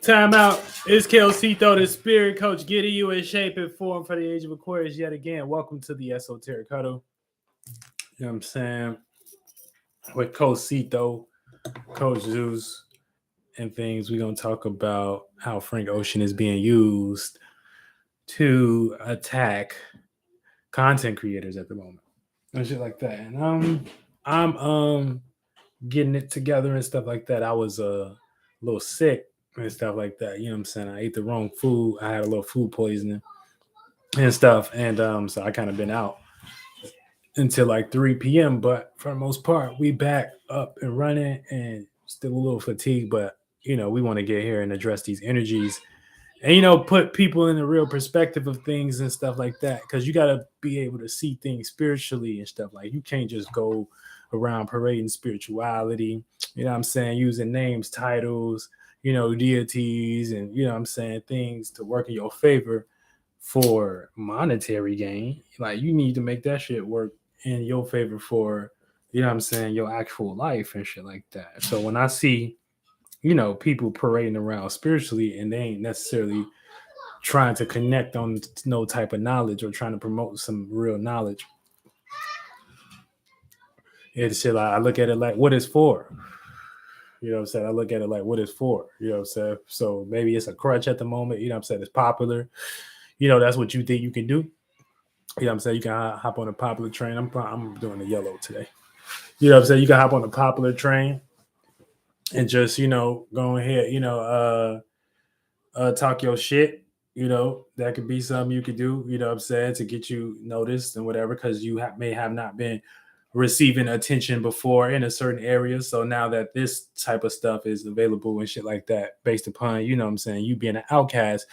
Time out. It's Kelsito, the spirit coach, getting you in shape and form for the age of Aquarius yet again. Welcome to the Esoteric Huddle. You know what I'm saying? With Coach Cito, Coach Zeus, and things, we're going to talk about how Frank Ocean is being used to attack content creators at the moment and shit like that. And I'm getting it together and stuff like that. I was a little sick and stuff like that. You know what I'm saying? I ate the wrong food. I had a little food poisoning and stuff. And so I kind of been out until like 3 p.m. But for the most part, we back up and running and still a little fatigued. But, we want to get here and address these energies and, put people in the real perspective of things and stuff like that. Because you got to be able to see things spiritually and stuff. Like, you can't just go around parading spirituality, you know what I'm saying, using names, titles, deities, and, things to work in your favor for monetary gain. Like, you need to make that shit work in your favor for, your actual life and shit like that. So when I see, people parading around spiritually and they ain't necessarily trying to connect on no type of knowledge or trying to promote some real knowledge, it's shit like I look at it like what it's for. You know what I'm saying? I look at it like what it's for. You know what I'm saying? So maybe it's a crutch at the moment. You know what I'm saying? It's popular. That's what you think you can do. You know what I'm saying? You can hop on a popular train. I'm doing the yellow today. You know what I'm saying? You can hop on a popular train and just, go ahead, talk your shit. That could be something you could do, you know what I'm saying, to get you noticed and whatever, because you may have not been receiving attention before in a certain area. So now that this type of stuff is available and shit like that, based upon, you know what I'm saying, you being an outcast,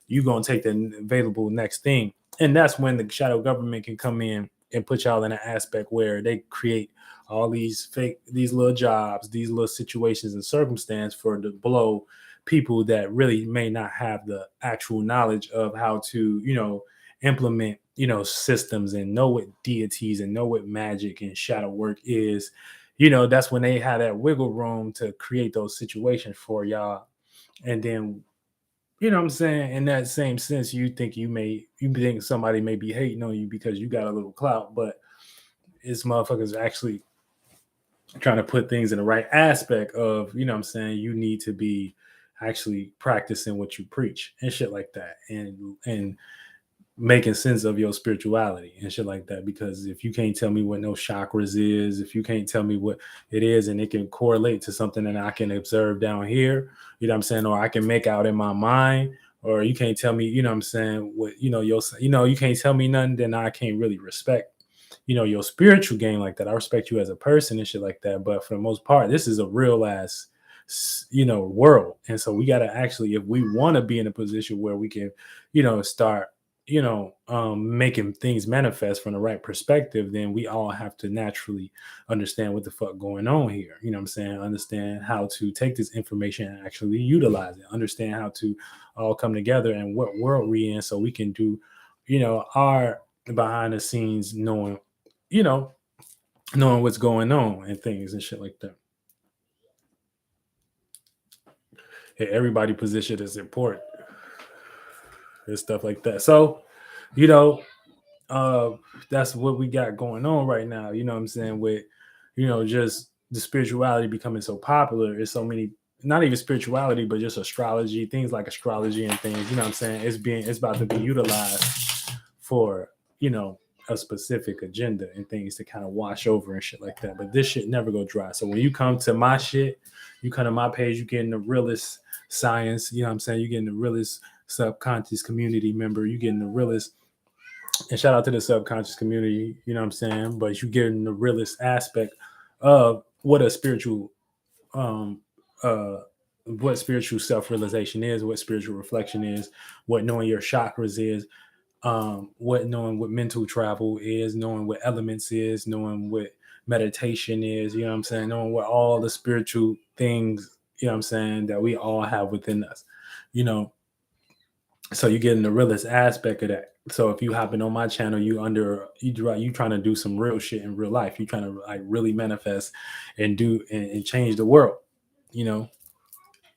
you going to take the available next thing. And that's when the shadow government can come in and put y'all in an aspect where they create all these these little jobs, these little situations and circumstance for the blow people that really may not have the actual knowledge of how to, implement, systems and know what deities and know what magic and shadow work is. That's when they have that wiggle room to create those situations for y'all. And then, you know what I'm saying, in that same sense, you think somebody may be hating on you because you got a little clout, but it's motherfuckers actually trying to put things in the right aspect of, you know what I'm saying, you need to be actually practicing what you preach and shit like that, and making sense of your spirituality and shit like that. Because if you can't tell me what no chakras is, if you can't tell me what it is and it can correlate to something that I can observe down here, you know what I'm saying, or I can make out in my mind, or you can't tell me, you know what I'm saying, what, you can't tell me nothing, then I can't really respect, your spiritual game like that. I respect you as a person and shit like that. But for the most part, this is a real ass, world. And so we got to actually, if we want to be in a position where we can, start, making things manifest from the right perspective, then we all have to naturally understand what the fuck going on here. You know what I'm saying? Understand how to take this information and actually utilize it. Understand how to all come together and what world we in, so we can do, our behind the scenes, knowing what's going on and things and shit like that. Hey, everybody position is important and stuff like that. So, you know, uh that's what we got going on right now. You know what I'm saying? With, just the spirituality becoming so popular. There's so many, not even spirituality, but just astrology, things like astrology and things, you know what I'm saying? It's about to be utilized for, a specific agenda and things to kind of wash over and shit like that. But this shit never go dry. So when you come to my shit, you come to my page, you getting the realest science, you know what I'm saying? You getting the realest subconscious community member, you getting the realest, and shout out to the subconscious community, you know what I'm saying? But you getting the realest aspect of what a spiritual um what spiritual self-realization is, what spiritual reflection is, what knowing your chakras is, what knowing what mental travel is, knowing what elements is, knowing what meditation is, you know what I'm saying, knowing what all the spiritual things, you know what I'm saying, that we all have within us, you know. So you're getting the realest aspect of that. So if you hopping on my channel, you trying to do some real shit in real life. You trying to like really manifest and do and change the world, you know.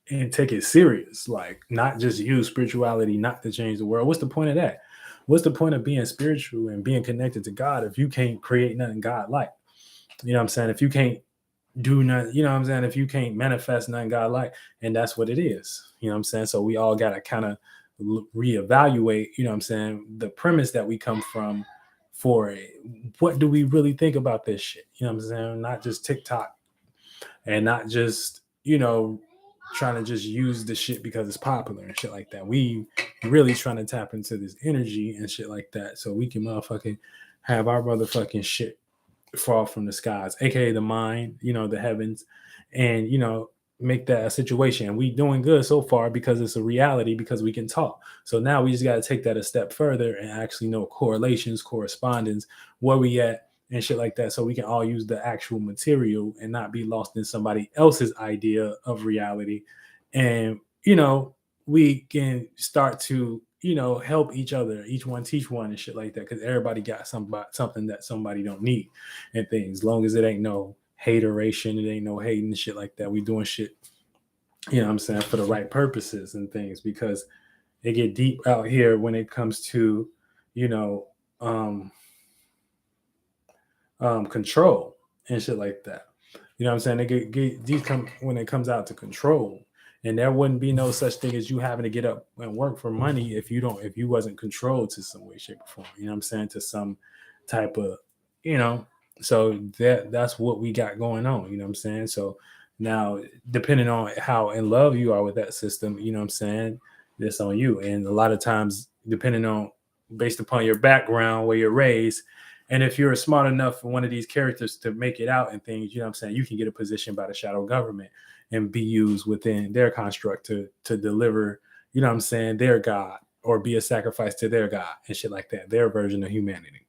and take it serious. Like, not just use spirituality not to change the world. What's the point of that? What's the point of being spiritual and being connected to God if you can't create nothing God like? You know what I'm saying? If you can't do nothing, you know what I'm saying? If you can't manifest nothing God like, and that's what it is. You know what I'm saying? So we all gotta kind of reevaluate, you know what I'm saying, the premise that we come from for it. What do we really think about this shit? You know what I'm saying? Not just TikTok and not just, trying to just use the shit because it's popular and shit like that. We really trying to tap into this energy and shit like that so we can motherfucking have our motherfucking shit fall from the skies, aka the mind, the heavens, and make that a situation. And we doing good so far because it's a reality because we can talk. So now we just got to take that a step further and actually know correlations, correspondence, where we at, and shit like that, so we can all use the actual material and not be lost in somebody else's idea of reality. And we can start to help each other, each one teach one and shit like that, because everybody got something that somebody don't need and things. As long as it ain't no hateration, it ain't no hating and shit like that. We doing shit, what I'm saying, for the right purposes and things, because it get deep out here when it comes to you know um control and shit like that. You know what I'm saying? They get these come when it comes out to control. And there wouldn't be no such thing as you having to get up and work for money if you wasn't controlled to some way, shape, or form. You know what I'm saying? To some type of, you know, so that's what we got going on. You know what I'm saying? So now, depending on how in love you are with that system, you know what I'm saying, that's on you. And a lot of times, depending on based upon your background, where you're raised, and if you're smart enough for one of these characters to make it out and things, you know what I'm saying, you can get a position by the shadow government and be used within their construct to deliver, you know what I'm saying, their God, or be a sacrifice to their God and shit like that, their version of humanity.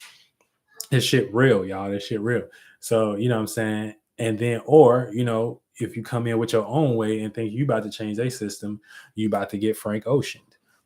This shit real, y'all. This shit real. So, you know what I'm saying? And then, or, if you come in with your own way and think you about to change their system, you about to get Frank Ocean.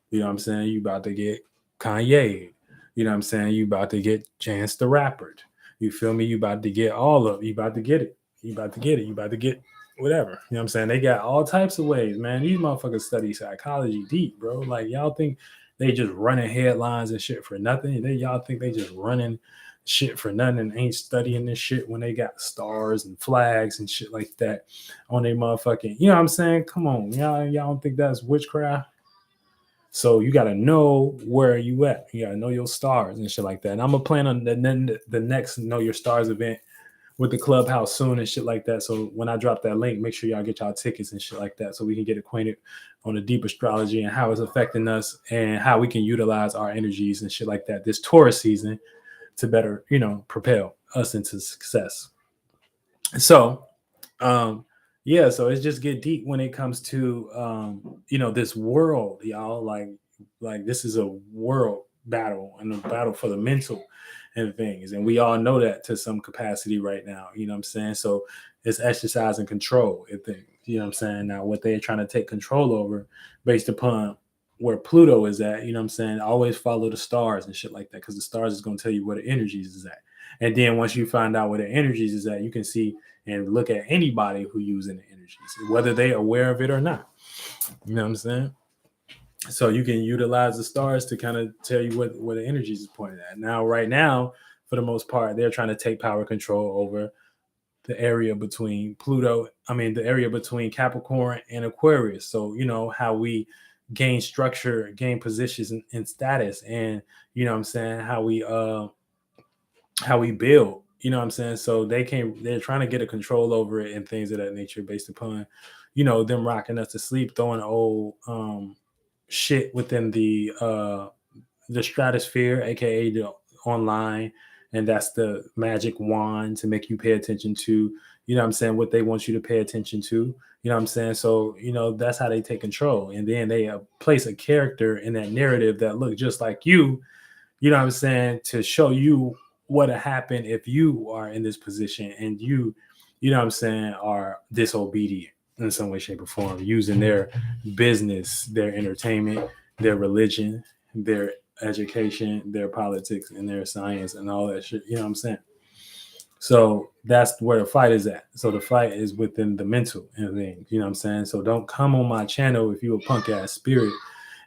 You know what I'm saying? You about to get Kanye. You know what I'm saying? You about to get Chance the Rapper. You feel me? You about to get all of you about to get it. You about to get it. You about to get whatever. You know what I'm saying? They got all types of ways, man. These motherfuckers study psychology deep, bro. Like, y'all think they just running headlines and shit for nothing? Y'all think they just running shit for nothing and ain't studying this shit when they got stars and flags and shit like that on their motherfucking, you know what I'm saying? Come on, y'all don't think that's witchcraft? So you gotta know where you at. You gotta know your stars and shit like that. And I'm gonna plan on the next Know Your Stars event with the clubhouse soon and shit like that. So when I drop that link, make sure y'all get y'all tickets and shit like that, so we can get acquainted on the deep astrology and how it's affecting us and how we can utilize our energies and shit like that this Taurus season to better, propel us into success. So, yeah, so it's just get deep when it comes to, this world, y'all. Like this is a world battle and a battle for the mental and things. And we all know that to some capacity right now, you know what I'm saying? So it's exercising control and things, you know what I'm saying? Now, what they're trying to take control over based upon where Pluto is at, you know what I'm saying? Always follow the stars and shit like that, because the stars is going to tell you where the energies is at. And then once you find out where the energies is at, you can see and look at anybody who using the energies, whether they aware of it or not. You know what I'm saying? So you can utilize the stars to kind of tell you where the energies is pointed at. Now, right now, for the most part, they're trying to take power control over the area between the area between Capricorn and Aquarius. So, how we gain structure, gain positions and status, and you know what I'm saying, how we build, you know what I'm saying? So they're trying to get a control over it and things of that nature based upon, them rocking us to sleep, throwing old shit within the stratosphere, aka the online, and that's the magic wand to make you pay attention to, you know what I'm saying, what they want you to pay attention to, you know what I'm saying? So, that's how they take control. And then they place a character in that narrative that look just like you know what I'm saying, to show you what would happen if you are in this position and you know what I'm saying, are disobedient in some way, shape, or form, using their business, their entertainment, their religion, their education, their politics, and their science and all that shit. You know what I'm saying? So that's where the fight is at. So the fight is within the mental and things, you know what I'm saying? So don't come on my channel if you a punk ass spirit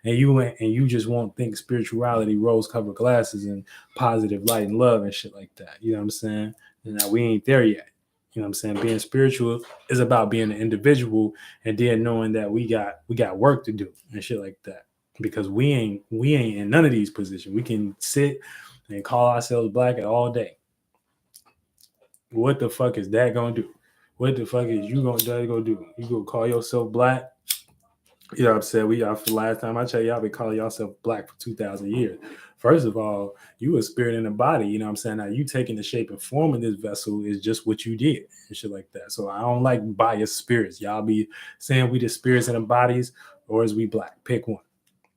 and you just won't think spirituality, rose covered glasses and positive light and love and shit like that. You know what I'm saying? Now we ain't there yet. You know what I'm saying? Being spiritual is about being an individual and then knowing that we got work to do and shit like that. Because we ain't in none of these positions. We can sit and call ourselves black all day. What the fuck is that gonna do? What the fuck is you gonna do? You gonna call yourself black? You know what I'm saying? We for the last time I tell y'all been calling yourself black for 2,000 years. First of all, you a spirit in a body, you know what I'm saying? Now you taking the shape and form of this vessel is just what you did and shit like that. So I don't like biased spirits. Y'all be saying we the spirits in the bodies or is we black? Pick one.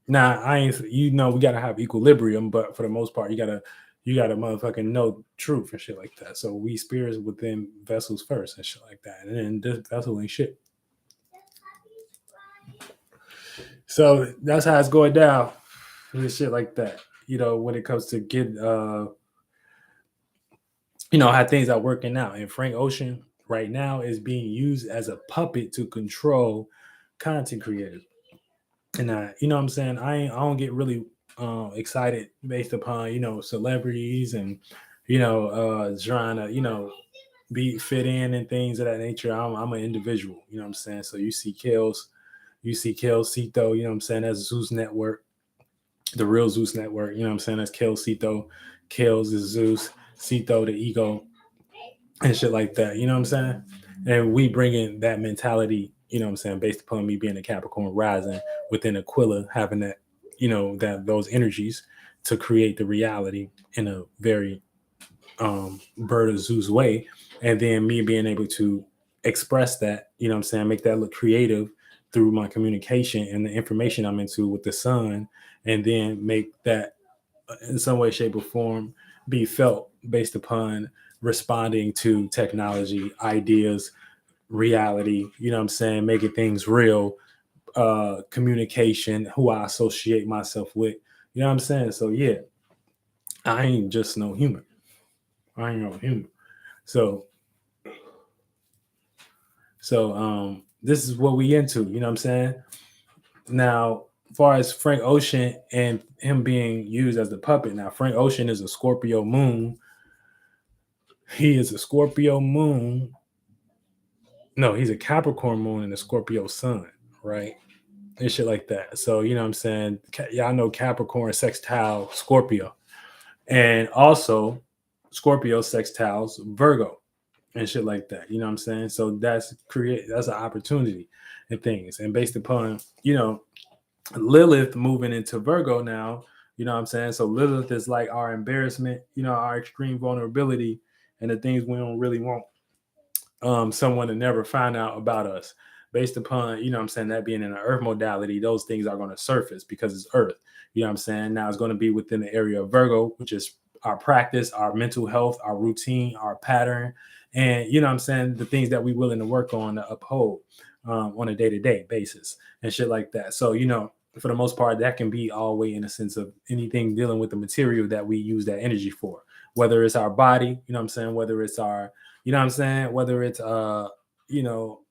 Now I ain't we gotta have equilibrium, but for the most part, you gotta motherfucking know truth and shit like that. So we spirits within vessels first and shit like that. And then this vessel ain't shit. So that's how it's going down and shit like that. When it comes to get how things are working out. And Frank Ocean right now is being used as a puppet to control content creators. And you know what I'm saying? I don't get really excited based upon, celebrities and, trying to, be fit in and things of that nature. I'm an individual, you know what I'm saying? So you see Kel Cito, you know what I'm saying? That's Zeus Network, the real Zeus Network, you know what I'm saying? That's Kel Cito. Kel's is Zeus, Cito the ego, and shit like that. You know what I'm saying? And we bring in that mentality, you know what I'm saying, based upon me being a Capricorn rising within Aquila, having that, that those energies to create the reality in a very bird of Zeus way. And then me being able to express that, you know what I'm saying, make that look creative through my communication and the information I'm into with the sun, and then make that in some way, shape, or form be felt based upon responding to technology, ideas, reality, you know what I'm saying, making things real, communication, who I associate myself with. You know what I'm saying? So yeah, I ain't just no human. I ain't no human. So this is what we into, you know what I'm saying? Now, as far as Frank Ocean and him being used as the puppet, now Frank Ocean is a Scorpio moon. He is a Scorpio moon. No, he's a Capricorn moon and a Scorpio sun, right? And shit like that. So, you know what I'm saying? Y'all know Capricorn sextile Scorpio. And also Scorpio sextiles Virgo and shit like that. You know what I'm saying? So that's an opportunity and things. And based upon, Lilith moving into Virgo now, you know what I'm saying? So Lilith is like our embarrassment, our extreme vulnerability and the things we don't really want someone to never find out about us. Based upon, you know what I'm saying, that being in an earth modality, those things are going to surface because it's earth. You know what I'm saying? Now it's going to be within the area of Virgo, which is our practice, our mental health, our routine, our pattern, and you know what I'm saying, the things that we're willing to work on to uphold on a day-to-day basis and shit like that. So, for the most part, that can be all way in a sense of anything dealing with the material that we use that energy for, whether it's our body, you know what I'm saying, whether it's our, you know what I'm saying, whether it's you know,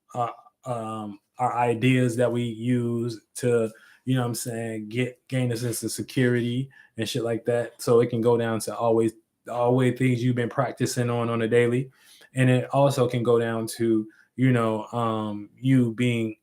our ideas that we use to, you know what I'm saying, gain a sense of security and shit like that. So it can go down to always things you've been practicing on a daily. And it also can go down to, you being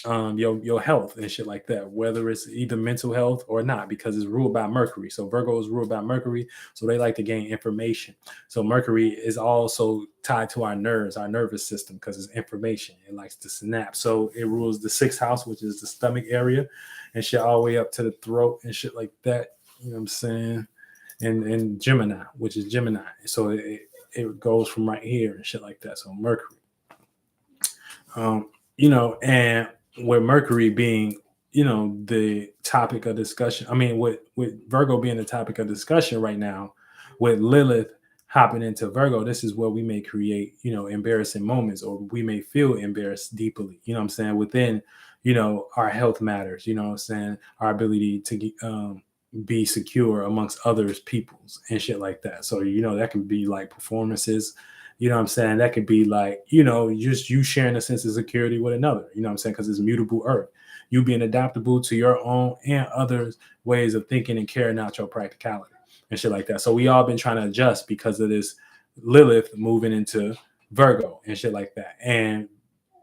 your health and shit like that, whether it's either mental health or not, because it's ruled by Mercury. So Virgo is ruled by Mercury, so they like to gain information. So Mercury is also tied to our nerves, our nervous system, because it's information. It likes to synapse. So it rules the sixth house, which is the stomach area, and shit all the way up to the throat and shit like that. You know what I'm saying? And Gemini, which is Gemini. So it goes from right here and shit like that. So Mercury. And with Mercury being, the topic of discussion. I mean, with Virgo being the topic of discussion right now, with Lilith hopping into Virgo, this is where we may create, embarrassing moments, or we may feel embarrassed deeply. You know what I'm saying? Within, our health matters. You know what I'm saying? Our ability to be secure amongst others peoples and shit like that. So that can be like performances, what I'm saying, that could be like, just you sharing a sense of security with another, what I'm saying, because it's mutable earth, you being adaptable to your own and others ways of thinking and carrying out your practicality and shit like that. So we all been trying to adjust because of this Lilith moving into Virgo and shit like that, and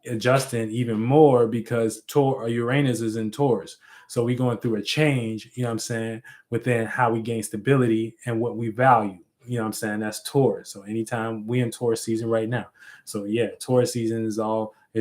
adjusting even more because Uranus is in Taurus. So we going through a change, what I'm saying, within how we gain stability and what we value. What I'm saying? That's Taurus. So anytime we in Taurus season right now. So yeah, Taurus season is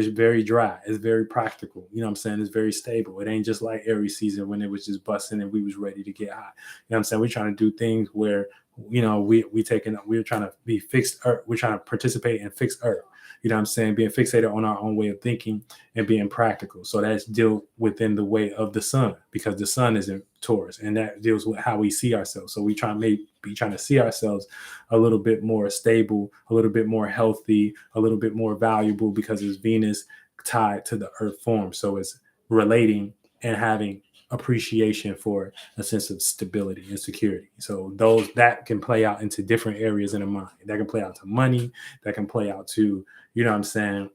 very dry. It's very practical. What I'm saying? It's very stable. It ain't just like Aries season when it was just busting and we was ready to get hot. What I'm saying? We're trying to do things where we're trying to be fixed earth. We're trying to participate in fixed earth. What I'm saying? Being fixated on our own way of thinking and being practical. So that's deal within the way of the sun, because the sun is in Taurus, and that deals with how we see ourselves. So we trying to see ourselves a little bit more stable, a little bit more healthy, a little bit more valuable, because it's Venus tied to the earth form. So it's relating and having appreciation for a sense of stability and security. So those that can play out into different areas in the mind. That can play out to money, that can play out to, what I'm saying,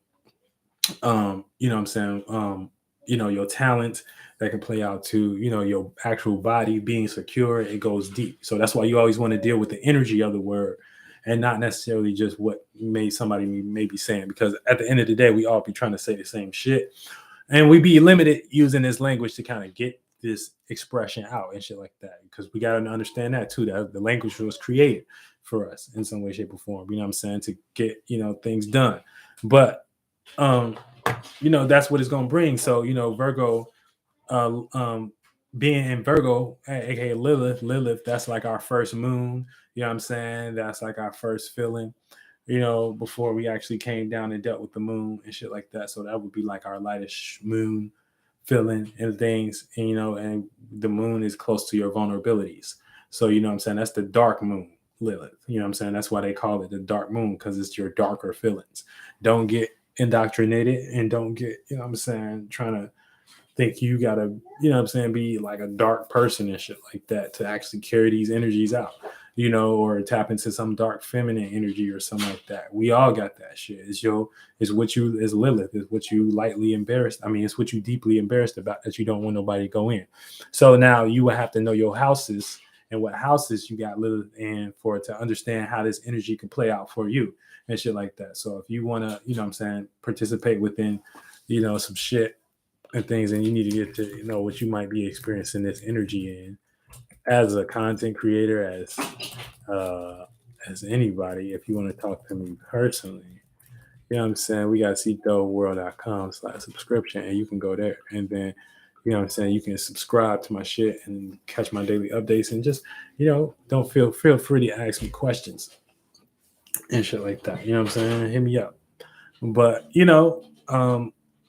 your talent, that can play out to, your actual body being secure. It goes deep. So that's why you always want to deal with the energy of the word and not necessarily just what somebody may be saying, because at the end of the day, we all be trying to say the same shit. And we be limited using this language to kind of get this expression out and shit like that, because we got to understand that too, that the language was created for us in some way, shape, or form, what I'm saying, to get things done. But that's what it's going to bring. So Virgo, being in Virgo, aka Lilith, that's like our first moon, what I'm saying, that's like our first feeling, before we actually came down and dealt with the moon and shit like that. So that would be like our lightest moon feeling and things, and the moon is close to your vulnerabilities. So, what I'm saying, that's the dark moon, Lilith. What I'm saying? That's why they call it the dark moon, because it's your darker feelings. Don't get indoctrinated and don't get, what I'm saying, trying to think you gotta, what I'm saying, be like a dark person and shit like that to actually carry these energies out, or tap into some dark feminine energy or something like that. We all got that shit. It's Lilith, is what you lightly embarrassed. I mean, it's what you deeply embarrassed about that you don't want nobody to go in. So now you will have to know your houses and what houses you got Lilith in for to understand how this energy can play out for you and shit like that. So if you want to, what I'm saying, participate within, some shit and things, and you need to get to know what you might be experiencing this energy in as a content creator, as anybody. If you want to talk to me personally, what I'm saying, we got cthoworld.com/subscription, and you can go there, and then what I'm saying, you can subscribe to my shit and catch my daily updates, and just don't feel free to ask me questions and shit like that. What I'm saying, hit me up. But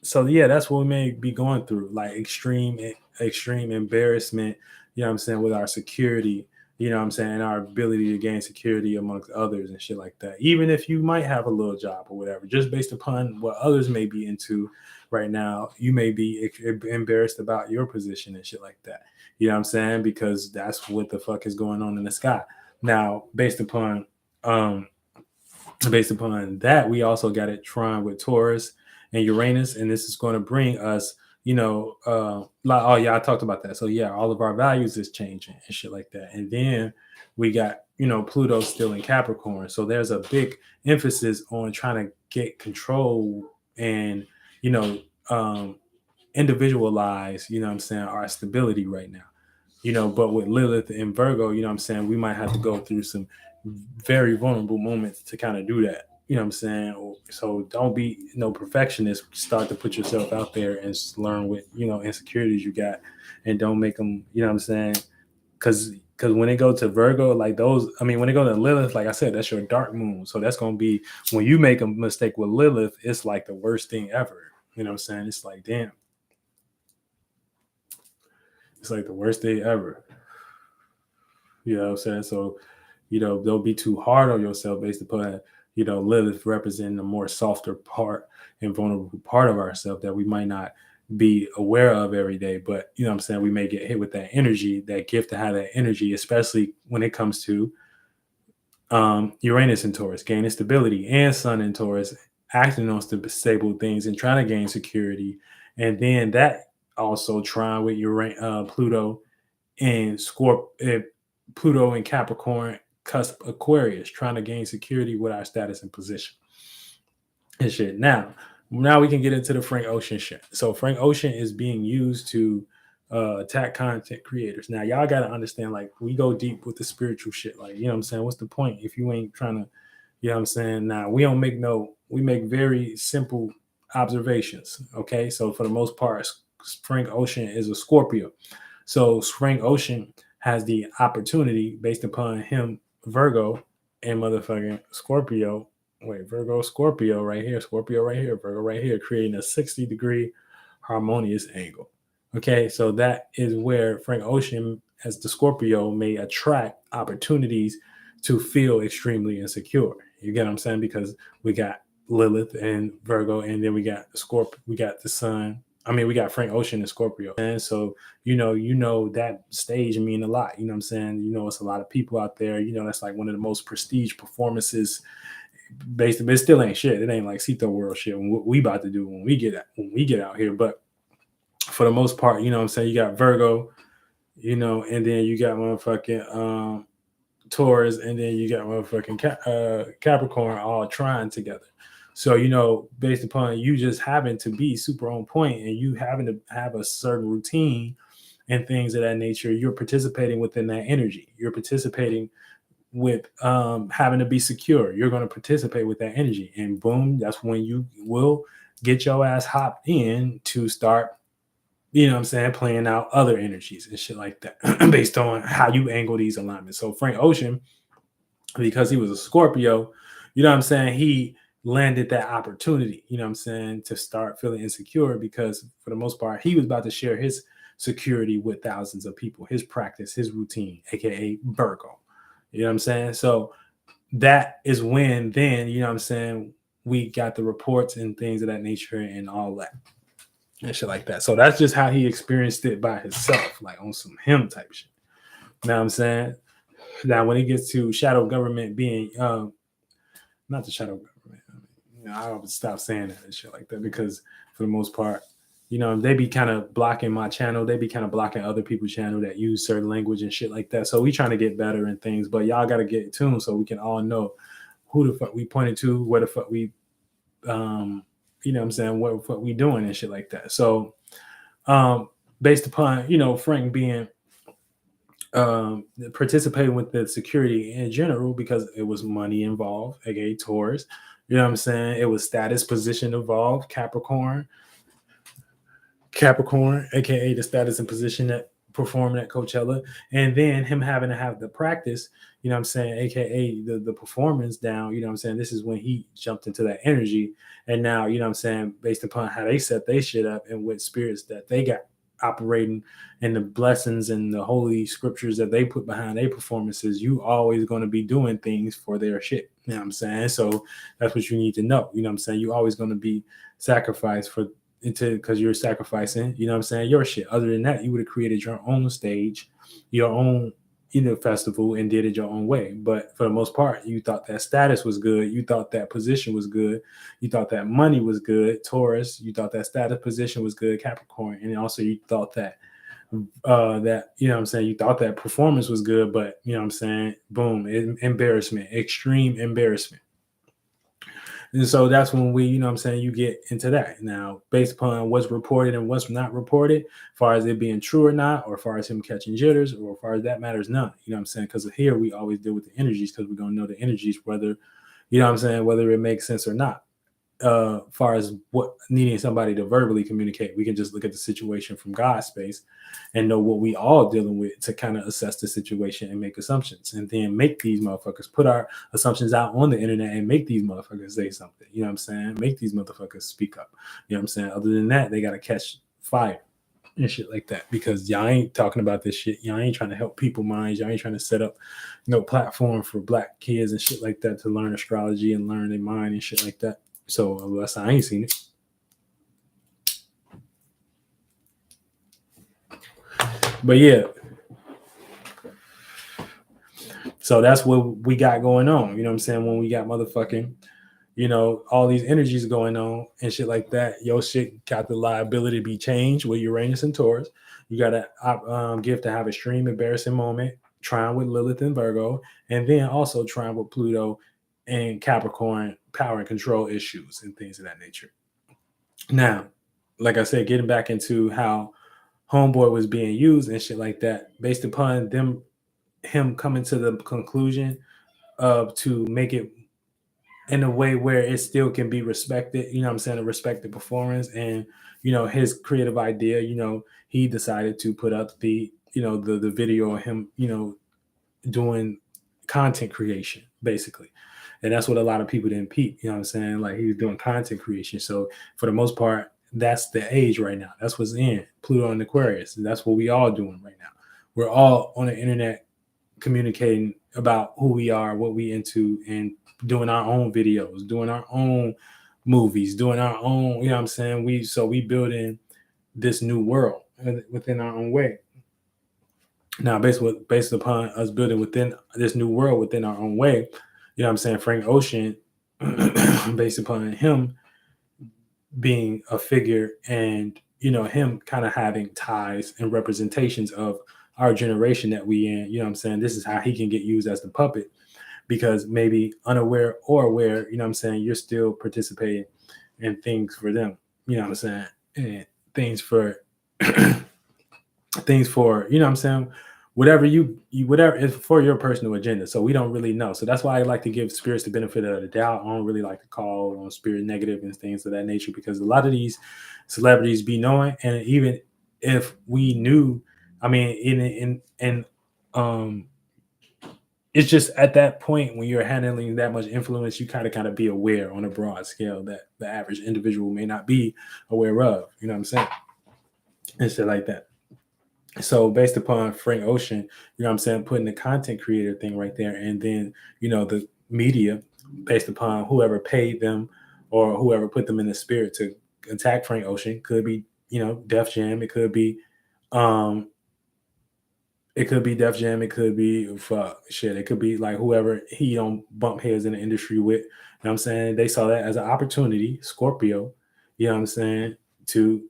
so yeah, that's what we may be going through, like extreme embarrassment, what I'm saying, with our security, what I'm saying, our ability to gain security amongst others and shit like that. Even if you might have a little job or whatever, just based upon what others may be into right now, you may be embarrassed about your position and shit like that. What I'm saying? Because that's what the fuck is going on in the sky. Now, based upon that, we also got it trine with Taurus and Uranus, and this is going to bring us, oh yeah, I talked about that. So yeah, all of our values is changing and shit like that. And then we got, Pluto still in Capricorn. So there's a big emphasis on trying to get control and, individualize, what I'm saying, our stability right now. But with Lilith and Virgo, what I'm saying, we might have to go through some very vulnerable moments to kind of do that. What I'm saying? So don't be no perfectionist. Start to put yourself out there and learn what, insecurities you got, and don't make them, what I'm saying? Because when they go to Virgo, like those, I mean, when they go to Lilith, like I said, that's your dark moon. So that's going to be, when you make a mistake with Lilith, it's like the worst thing ever. You know what I'm saying? It's like, damn. It's like the worst day ever. You know what I'm saying? So, don't be too hard on yourself based upon, Lilith representing a more softer part and vulnerable part of ourselves that we might not be aware of every day. But you know what I'm saying, we may get hit with that energy, that gift to have that energy, especially when it comes to Uranus in Taurus, gaining stability, and Sun in Taurus, acting on stable things and trying to gain security. And then that also trying with Pluto and Pluto and Capricorn, cusp Aquarius, trying to gain security with our status and position and shit. Now we can get into the Frank Ocean shit. So Frank Ocean is being used to attack content creators. Now y'all got to understand, like, we go deep with the spiritual shit. Like, you know what I'm saying? What's the point if you ain't trying to, you know what I'm saying? Now we make very simple observations. Okay. So for the most part, Frank Ocean is a Scorpio. So Frank Ocean has the opportunity based upon him, Virgo, and motherfucking Scorpio. Wait, Virgo, Scorpio right here, Virgo right here, creating a 60-degree harmonious angle. Okay, so that is where Frank Ocean, as the Scorpio, may attract opportunities to feel extremely insecure. You get what I'm saying? Because we got Lilith and Virgo, and then we got we got the Sun. I mean, we got Frank Ocean and Scorpio. And so, you know, that stage mean a lot. You know what I'm saying? You know, it's a lot of people out there. You know, that's like one of the most prestige performances based, but it still ain't shit. It ain't like Cito World shit what we about to do when we get out here. But for the most part, you know what I'm saying, you got Virgo, you know, and then you got motherfucking Taurus, and then you got motherfucking Capricorn all trying together. So, you know, based upon you just having to be super on point and you having to have a certain routine and things of that nature, you're participating within that energy. You're participating with having to be secure. You're going to participate with that energy, and boom, that's when you will get your ass hopped in to start, you know what I'm saying, playing out other energies and shit like that based on how you angle these alignments. So Frank Ocean, because he was a Scorpio, you know what I'm saying, he landed that opportunity, you know what I'm saying, to start feeling insecure, because for the most part, he was about to share his security with thousands of people, his practice, his routine, aka Virgo. You know what I'm saying? So that is when then, you know what I'm saying, we got the reports and things of that nature and all that and shit like that. So that's just how he experienced it by himself, like on some him type shit. You know what I'm saying? Now, when it gets to shadow government being, not the shadow government, I would stop saying that and shit like that, because for the most part, you know, they be kind of blocking my channel. They be kind of blocking other people's channel that use certain language and shit like that. So we trying to get better and things, but y'all got to get tuned so we can all know who the fuck we pointed to, where the fuck we, you know what I'm saying, what the fuck we doing and shit like that. So based upon, you know, Frank being participating with the security in general, because it was money involved, aka Taurus, you know what I'm saying, it was status position involved, Capricorn, aka the status and position that performing at Coachella, and then him having to have the practice, you know what I'm saying, aka the performance down, you know what I'm saying, this is when he jumped into that energy. And now, you know what I'm saying, based upon how they set their shit up and with spirits that they got operating and the blessings and the holy scriptures that they put behind their performances, you always going to be doing things for their shit. You know what I'm saying? So that's what you need to know. You know what I'm saying? You always going to be sacrificed for into, because you're sacrificing, you know what I'm saying, your shit. Other than that, you would have created your own stage, your own, you know, festival, and did it your own way. But for the most part, you thought that status was good, you thought that position was good, you thought that money was good, Taurus, you thought that status position was good, Capricorn, and also you thought that that, you know what I'm saying, you thought that performance was good, but you know what I'm saying, boom, embarrassment, extreme embarrassment. And so that's when we, you know what I'm saying, you get into that. Now, based upon what's reported and what's not reported, as far as it being true or not, or as far as him catching jitters, or as far as that matters, none. You know what I'm saying? Because here we always deal with the energies, because we're going to know the energies, whether, you know what I'm saying, whether it makes sense or not. Far as what needing somebody to verbally communicate, we can just look at the situation from God's space and know what we all dealing with to kind of assess the situation and make assumptions, and then make these motherfuckers put our assumptions out on the internet and make these motherfuckers say something. You know what I'm saying? Make these motherfuckers speak up. You know what I'm saying? Other than that, they got to catch fire and shit like that, because y'all ain't talking about this shit. Y'all ain't trying to help people minds. Y'all ain't trying to set up no platform for black kids and shit like that to learn astrology and learn their mind and shit like that. So unless I ain't seen it. But yeah, so that's what we got going on. You know what I'm saying? When we got motherfucking, all these energies going on and shit like that, your shit got the liability to be changed with Uranus and Taurus. You got a gift to have a extreme embarrassing moment, trying with Lilith and Virgo, and then also trying with Pluto and Capricorn, power and control issues and things of that nature. Now, like I said, getting back into how Homeboy was being used and shit like that, based upon him coming to the conclusion of to make it in a way where it still can be respected, you know what I'm saying, a respected performance. And, his creative idea, he decided to put up the video of him, doing content creation, basically. And that's what a lot of people didn't peep, you know what I'm saying? Like he was doing content creation. So for the most part, that's the age right now. That's what's in Pluto and Aquarius. And that's what we all doing right now. We're all on the internet communicating about who we are, what we into, and doing our own videos, doing our own movies, doing our own, you know what I'm saying? We building this new world within our own way. Now, based upon us building within this new world within our own way, you know what I'm saying? Frank Ocean, based upon him being a figure and, him kind of having ties and representations of our generation that we in, you know what I'm saying? This is how he can get used as the puppet, because maybe unaware or aware, you know what I'm saying, you're still participating in things for them, you know what I'm saying? And things for, you know what I'm saying? Whatever whatever is for your personal agenda. So we don't really know. So that's why I like to give spirits the benefit of the doubt. I don't really like to call on spirit negative and things of that nature, because a lot of these celebrities be knowing. And even if we knew, I mean, it's just at that point when you're handling that much influence, you kind of be aware on a broad scale that the average individual may not be aware of, you know what I'm saying? And shit like that. So based upon Frank Ocean, you know what I'm saying, putting the content creator thing right there, and then, the media, based upon whoever paid them or whoever put them in the spirit to attack Frank Ocean, could be, Def Jam, it could be Def Jam, it could be it could be like whoever he don't bump heads in the industry with. You know what I'm saying? They saw that as an opportunity, Scorpio, you know what I'm saying, to,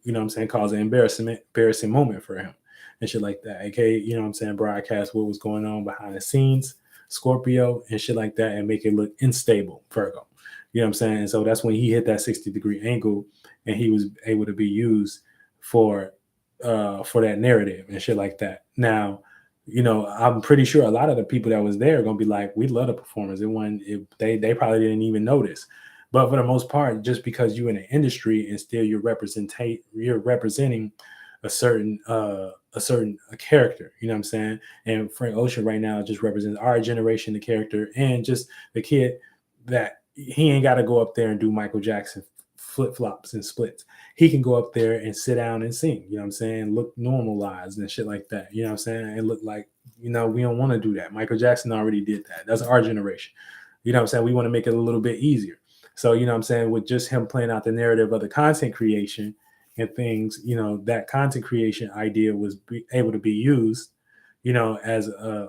cause an embarrassing moment for him and shit like that. Okay, you know what I'm saying, broadcast what was going on behind the scenes, Scorpio and shit like that, and make it look unstable, Virgo. You know what I'm saying? So that's when he hit that 60-degree angle and he was able to be used for that narrative and shit like that. Now, I'm pretty sure a lot of the people that was there are gonna be like, we love the performance. They probably didn't even notice. But for the most part, just because you're in an industry and still you're representing a certain character, you know what I'm saying? And Frank Ocean right now just represents our generation, the character, and just the kid that he ain't got to go up there and do Michael Jackson flip flops and splits. He can go up there and sit down and sing, you know what I'm saying? Look normalized and shit like that, you know what I'm saying? And look like, we don't want to do that. Michael Jackson already did that. That's our generation. You know what I'm saying? We want to make it a little bit easier. So, you know what I'm saying? With just him playing out the narrative of the content creation and things, that content creation idea was able to be used, as a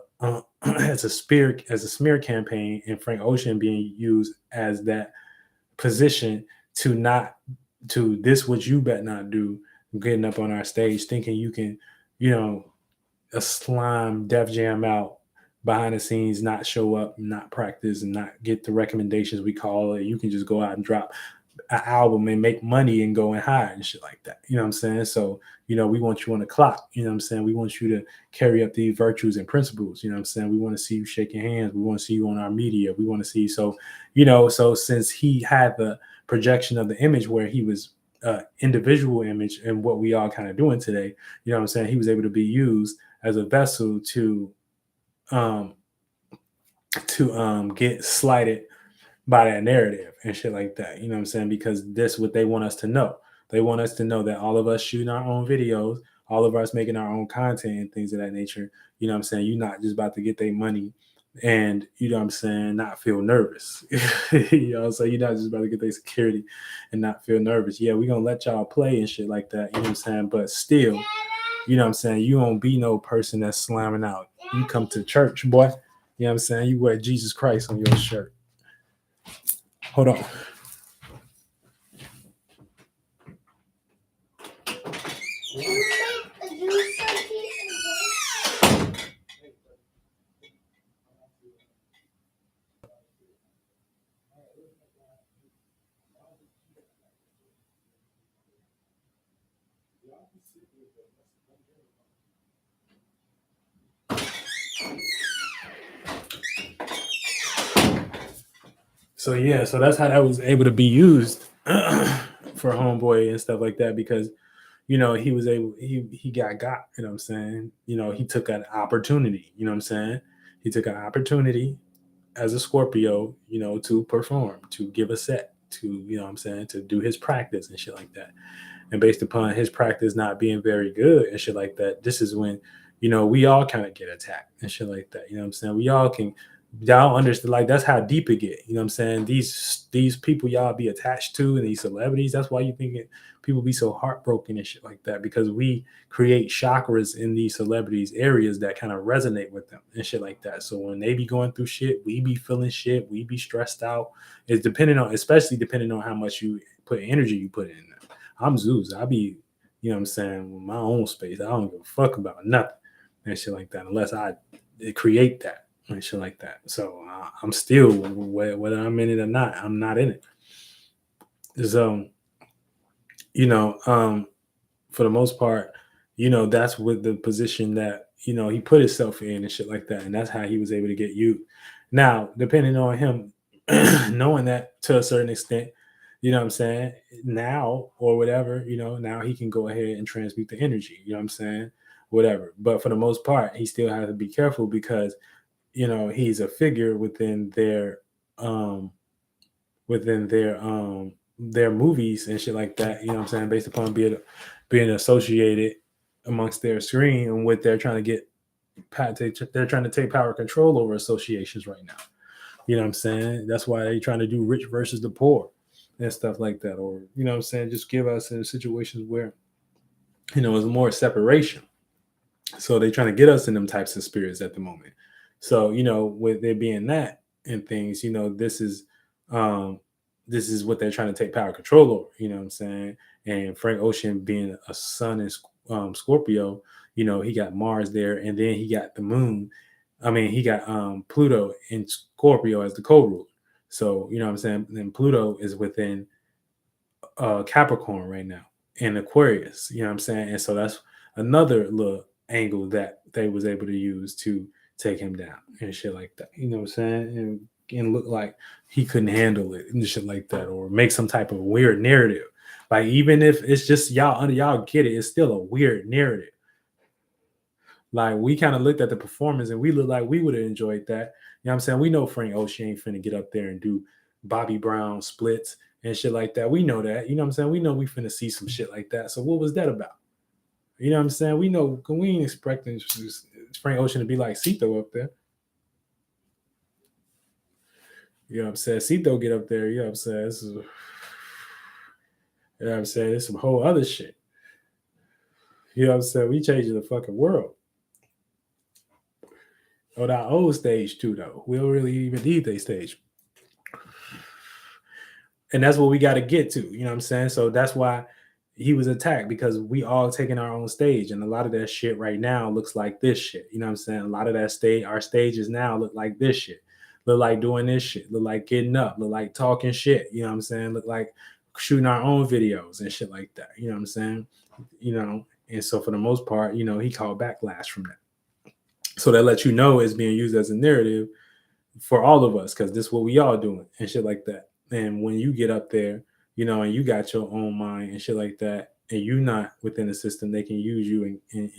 as a smear campaign, and Frank Ocean being used as that position to this what you bet not do, getting up on our stage thinking you can, a slime Def Jam out behind the scenes, not show up, not practice, and not get the recommendations we call it. You can just go out and drop an album and make money and go and hide and shit like that. You know what I'm saying? So, we want you on the clock. You know what I'm saying? We want you to carry up these virtues and principles. You know what I'm saying? We want to see you shaking hands. We want to see you on our media. We want to see. So, so since he had the projection of the image where he was individual image and what we all kind of doing today, you know what I'm saying? He was able to be used as a vessel to get slighted by that narrative and shit like that. You know what I'm saying? Because this what they want us to know. They want us to know that all of us shooting our own videos, all of us making our own content and things of that nature. You know what I'm saying? You're not just about to get their money and, you know what I'm saying, not feel nervous. So you're not just about to get their security and not feel nervous. Yeah, we're going to let y'all play and shit like that. You know what I'm saying? But still, You know what I'm saying? You won't be no person that's slamming out. You come to church, boy. You know what I'm saying? You wear Jesus Christ on your shirt. Hold on. So yeah, so that's how that was able to be used for homeboy and stuff like that because he was able he got, you know what I'm saying? He took an opportunity, you know what I'm saying? He took an opportunity as a Scorpio, to perform, to give a set, to, you know what I'm saying, to do his practice and shit like that. And based upon his practice not being very good and shit like that, this is when, we all kind of get attacked and shit like that. You know what I'm saying? We all can, y'all understand, like that's how deep it get. You know what I'm saying? These people y'all be attached to and these celebrities, that's why you think people be so heartbroken and shit like that, because we create chakras in these celebrities areas that kind of resonate with them and shit like that. So when they be going through shit, we be feeling shit, we be stressed out. It's depending on, especially depending on how much you put energy you put in them. I'm Zeus. I be, you know what I'm saying, with my own space. I don't give a fuck about nothing and shit like that unless I create that and shit like that. So I'm still, whether I'm in it or not, I'm not in it. So, you know, for the most part, that's with the position that, he put himself in and shit like that. And that's how he was able to get you. Now, depending on him, knowing that to a certain extent, you know what I'm saying? Now or whatever, now he can go ahead and transmute the energy, you know what I'm saying? Whatever. But for the most part, he still has to be careful because, he's a figure um within their movies and shit like that, you know what I'm saying, based upon being associated amongst their screen and what they're trying to get they're trying to take power control over associations right now. You know what I'm saying? That's why they're trying to do rich versus the poor and stuff like that. Or, you know what I'm saying, just give us in situations where, it's more separation. So they're trying to get us in them types of spirits at the moment. So, with there being that and things, um this is what they're trying to take power control over, you know what I'm saying? And Frank Ocean being a sun in Scorpio, he got Mars there, and then he got the moon. I mean, he got Pluto in Scorpio as the co-ruler. So, you know what I'm saying? And Pluto is within Capricorn right now in Aquarius, you know what I'm saying? And so that's another little angle that they was able to use to take him down and shit like that. You know what I'm saying? And look like he couldn't handle it and shit like that, or make some type of weird narrative. Like even if it's just y'all get it, it's still a weird narrative. Like we kind of looked at the performance and we looked like we would have enjoyed that. You know what I'm saying? We know Frank Ocean ain't finna get up there and do Bobby Brown splits and shit like that. We know that. You know what I'm saying? We know we finna see some shit like that. So what was that about? You know what I'm saying? We know we ain't expecting Frank Ocean to be like Cito up there. You know what I'm saying? Cito get up there, you know what I'm saying? You know what I'm saying? It's some whole other shit. You know what I'm saying? We changing the fucking world. On our old stage too, though. We don't really even need that stage. And that's what we got to get to. You know what I'm saying? So that's why he was attacked, because we all taking our own stage. And a lot of that shit right now looks like this shit. You know what I'm saying? A lot of that stage, our stages now look like this shit. Look like doing this shit. Look like getting up. Look like talking shit. You know what I'm saying? Look like shooting our own videos and shit like that. You know what I'm saying? And so for the most part, he called backlash from that. So that lets you know it's being used as a narrative for all of us, because this is what we all doing and shit like that. And when you get up there, and you got your own mind and shit like that, and you not within the system, they can use you. And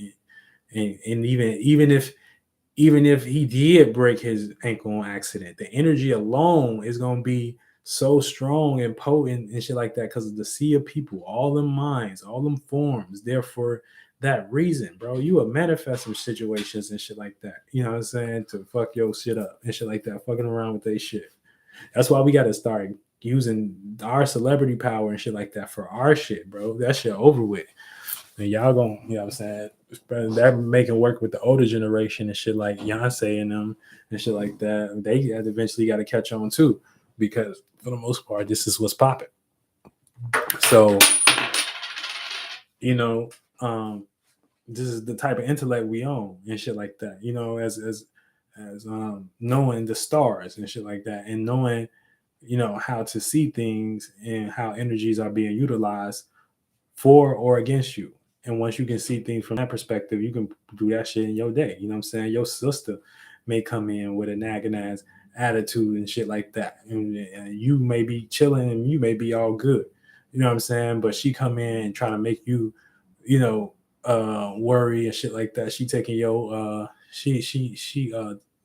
even if he did break his ankle on accident, the energy alone is gonna be so strong and potent and shit like that, because of the sea of people, all them minds, all them forms. Therefore, that reason, bro, you would manifest some situations and shit like that. You know what I'm saying? To fuck your shit up and shit like that, fucking around with their shit. That's why we got to start using our celebrity power and shit like that for our shit, bro. That shit over with. And y'all gonna, you know what I'm saying? that making work with the older generation and shit like Beyonce and them and shit like that. They eventually got to catch on too, because for the most part, this is what's popping. So, you know, this is the type of intellect we own and shit like that. As knowing the stars and shit like that, and knowing how to see things and how energies are being utilized for or against you. And once you can see things from that perspective, you can do that shit in your day. You know what I'm saying? Your sister may come in with a nagging ass attitude and shit like that. And you may be chilling and you may be all good. You know what I'm saying? But she come in and trying to make you, worry and shit like that. She taking your she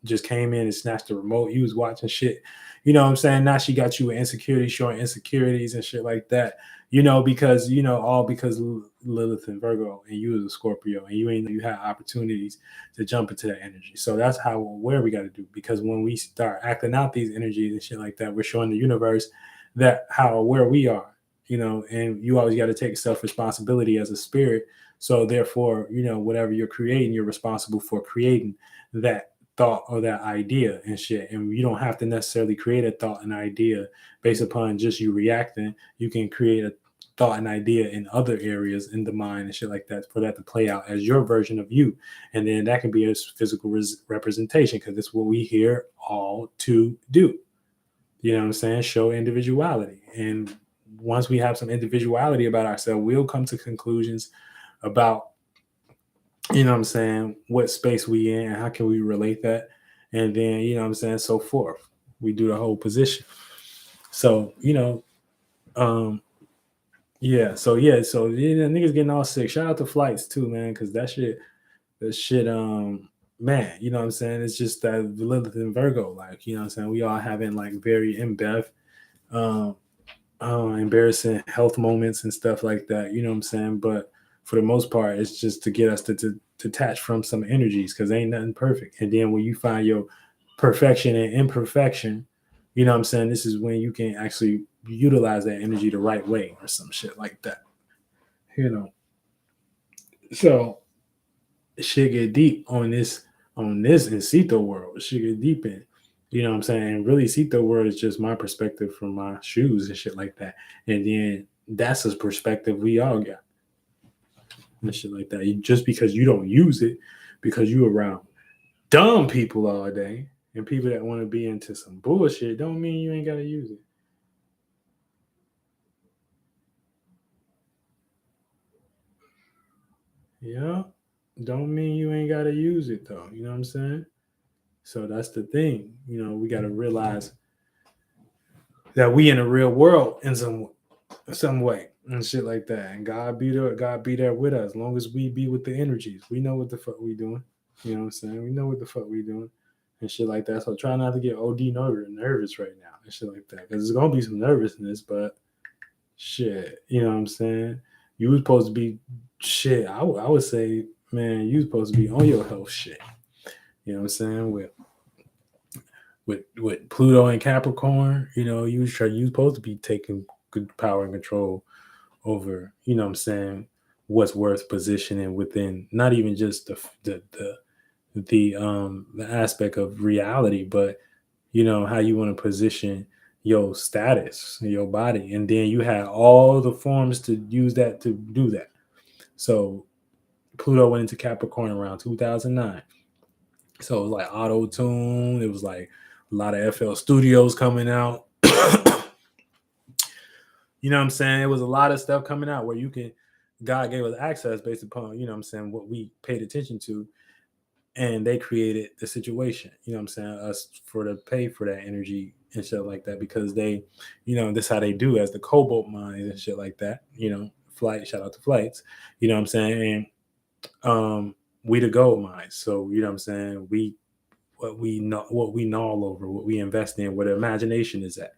just came in and snatched the remote. You was watching shit. You know what I'm saying? Now she got you with insecurities, showing insecurities and shit like that. Because all because Lilith and Virgo, and you as a Scorpio, and you had opportunities to jump into that energy. So that's how where we got to do, because when we start acting out these energies and shit like that, we're showing the universe that how where we are, and you always got to take self responsibility as a spirit. So therefore, whatever you're creating, you're responsible for creating that thought or that idea and shit. And you don't have to necessarily create a thought and idea based upon just you reacting. You can create a thought and idea in other areas in the mind and shit like that for that to play out as your version of you. And then that can be a physical representation, because it's what we here all to do. You know what I'm saying? Show individuality. And once we have some individuality about ourselves, we'll come to conclusions about what space we in and how can we relate that. And then, so forth. We do the whole position. So, niggas getting all sick. Shout out to flights too, man, because that shit, man, it's just that Lilith and Virgo, like, we all having like very in-depth, embarrassing health moments and stuff like that, but for the most part, it's just to get us to detach from some energies, because ain't nothing perfect. And then when you find your perfection and imperfection, this is when you can actually utilize that energy the right way or some shit like that. So shit get deep on this in Sito world. Shit get deep in. And really Sito world is just my perspective from my shoes and shit like that. And then that's a perspective we all got. And shit like that. Just because you don't use it, because you around dumb people all day and people that want to be into some bullshit, don't mean you ain't gotta use it. Yeah, don't mean you ain't gotta use it though. You know what I'm saying? So that's the thing. We gotta realize that we in the real world in some way and shit like that. And God be there with us. As long as we be with the energies, we know what the fuck we doing. You know what I'm saying? We know what the fuck we doing and shit like that. So try not to get OD nervous right now and shit like that. Because there's gonna be some nervousness, but shit, you know what I'm saying? You was supposed to be shit. I would say, man, you was supposed to be on your health shit. You know what I'm saying? With Pluto and Capricorn, you was supposed to be taking good power and control over, what's worth positioning within, not even just the aspect of reality, but how you want to position your status, your body. And then you had all the forms to use that to do that. So Pluto went into Capricorn around 2009. So it was like auto tune. It was like a lot of FL Studios coming out. You know what I'm saying? It was a lot of stuff coming out where God gave us access based upon, what we paid attention to. And they created the situation, us for to pay for that energy and shit like that, because they, this how they do as the cobalt mines and shit like that, flight, shout out to flights, and we the gold mines. So, what we gnaw over, what we invest in, where the imagination is at,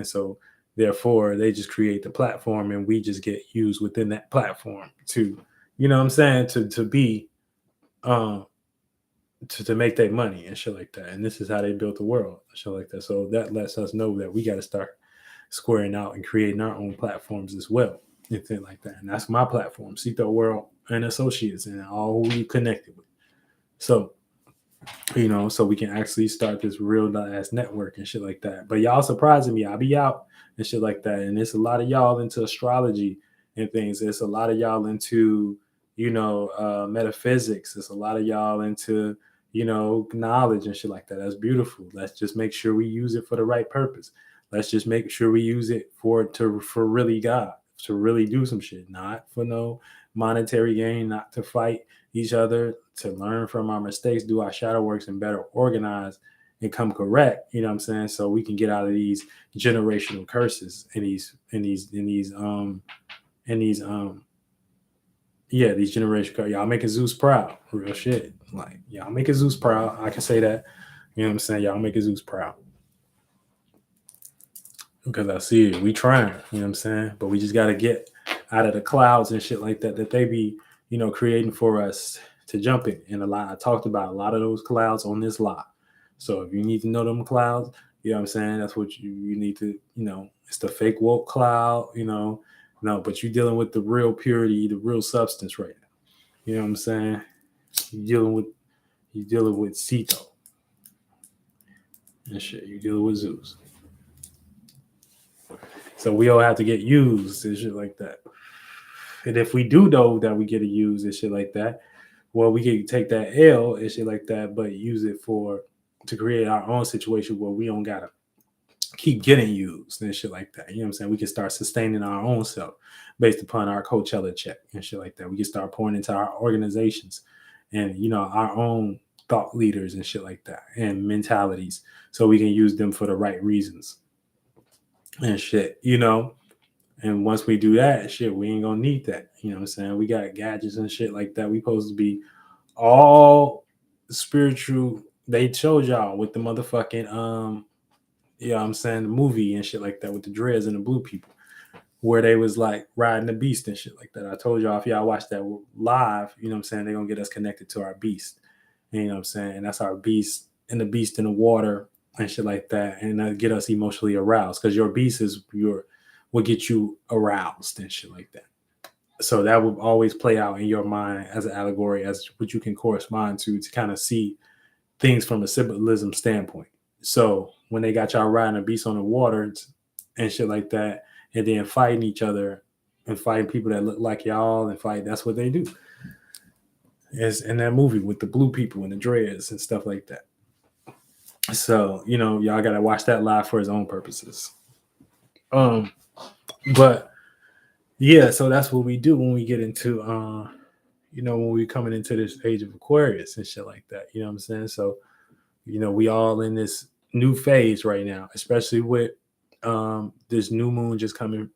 so therefore they just create the platform and we just get used within that platform to, to be to make their money and shit like that. And this is how they built the world, shit like that. So that lets us know that we got to start squaring out and creating our own platforms as well, and things like that. And that's my platform, Sito World. and associates and all who we connected with. So, so we can actually start this real ass network and shit like that. But y'all surprising me. I'll be out and shit like that. And there's a lot of y'all into astrology and things. There's a lot of y'all into, metaphysics. There's a lot of y'all into, knowledge and shit like that. That's beautiful. Let's just make sure we use it for the right purpose. Let's just make sure we use it for really God, to really do some shit, not for no monetary gain, not to fight each other, to learn from our mistakes, do our shadow works, and better organize and come correct. You know what I'm saying? So we can get out of these generational curses and these these generational curses. Y'all making Zeus proud. Real shit. Like y'all making Zeus proud. I can say that. You know what I'm saying? Y'all making Zeus proud. Because I see it. We trying, you know what I'm saying? But we just gotta get out of the clouds and shit like that they be, creating for us to jump in. And I talked about a lot of those clouds on this live. So if you need to know them clouds, you know what I'm saying? That's what you need to, it's the fake woke cloud, no, but you're dealing with the real purity, the real substance right now. You know what I'm saying? You're dealing with Sito and shit. You're dealing with Zeus. So we all have to get used and shit like that. And if we do know that we get to use and shit like that, well, we can take that L and shit like that, but use it to create our own situation where we don't gotta keep getting used and shit like that. You know what I'm saying? We can start sustaining our own self based upon our Coachella check and shit like that. We can start pouring into our organizations and our own thought leaders and shit like that and mentalities, so we can use them for the right reasons and shit. And once we do that shit, we ain't gonna need that. You know what I'm saying? We got gadgets and shit like that. We supposed to be all spiritual. They showed y'all with the motherfucking I'm saying, the movie and shit like that with the dreads and the blue people, where they was like riding the beast and shit like that. I told y'all if y'all watch that live, you know what I'm saying, they're gonna get us connected to our beast. You know what I'm saying? And that's our beast and the beast in the water and shit like that, and get us emotionally aroused, because your beast will get you aroused and shit like that. So that will always play out in your mind as an allegory, as what you can correspond to kind of see things from a symbolism standpoint. So when they got y'all riding a beast on the water and shit like that, and then fighting each other and fighting people that look like y'all and fight, that's what they do. It's in that movie with the blue people and the dreads and stuff like that. So, y'all gotta watch that live for his own purposes. But yeah, so that's what we do when we get into when we coming into this age of Aquarius and shit like that. You know what I'm saying? So, we all in this new phase right now, especially with this new moon just coming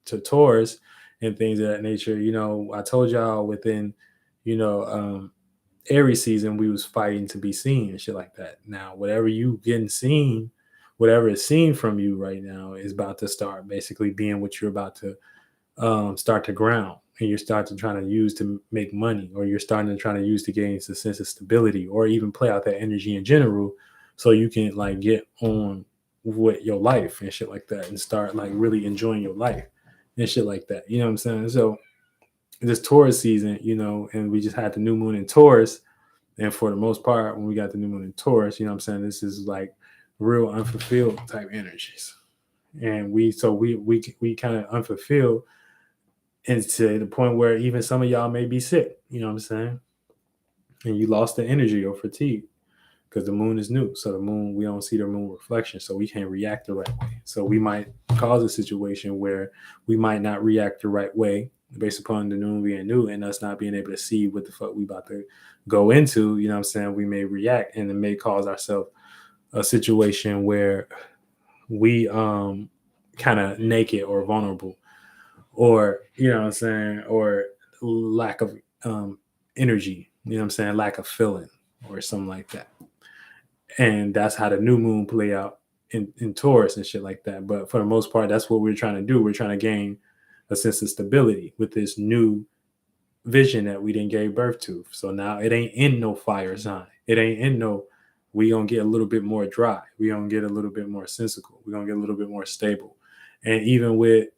to Taurus and things of that nature. I told y'all within, Aries season, we was fighting to be seen and shit like that. Now, whatever you getting seen, whatever is seen from you right now is about to start basically being what you're about to start to ground, and you're starting to try to use to make money, or you're starting to try to use to gain a sense of stability, or even play out that energy in general, so you can like get on with your life and shit like that, and start like really enjoying your life and shit like that. You know what I'm saying? So this Taurus season, and we just had the new moon in Taurus, and for the most part, when we got the new moon in Taurus, you know what I'm saying, this is like real unfulfilled type energies, and we kind of unfulfilled. And to the point where even some of y'all may be sick, you know what I'm saying? And you lost the energy or fatigue because the moon is new. So the moon, we don't see the moon reflection, so we can't react the right way. So we might cause a situation where we might not react the right way based upon the moon being new and us not being able to see what the fuck we about to go into. You know what I'm saying? We may react, and it may cause ourselves a situation where we kind of naked or vulnerable, or what I'm saying, or lack of energy, you know what I'm saying, lack of feeling or something like that. And that's how the new moon play out in Taurus and shit like that. But for the most part, that's what we're trying to do. We're trying to gain a sense of stability with this new vision that we didn't give birth to. So now it ain't in no fire sign. It ain't in no, we gonna get a little bit more dry. We gonna get a little bit more sensical. We gonna get a little bit more stable. And even with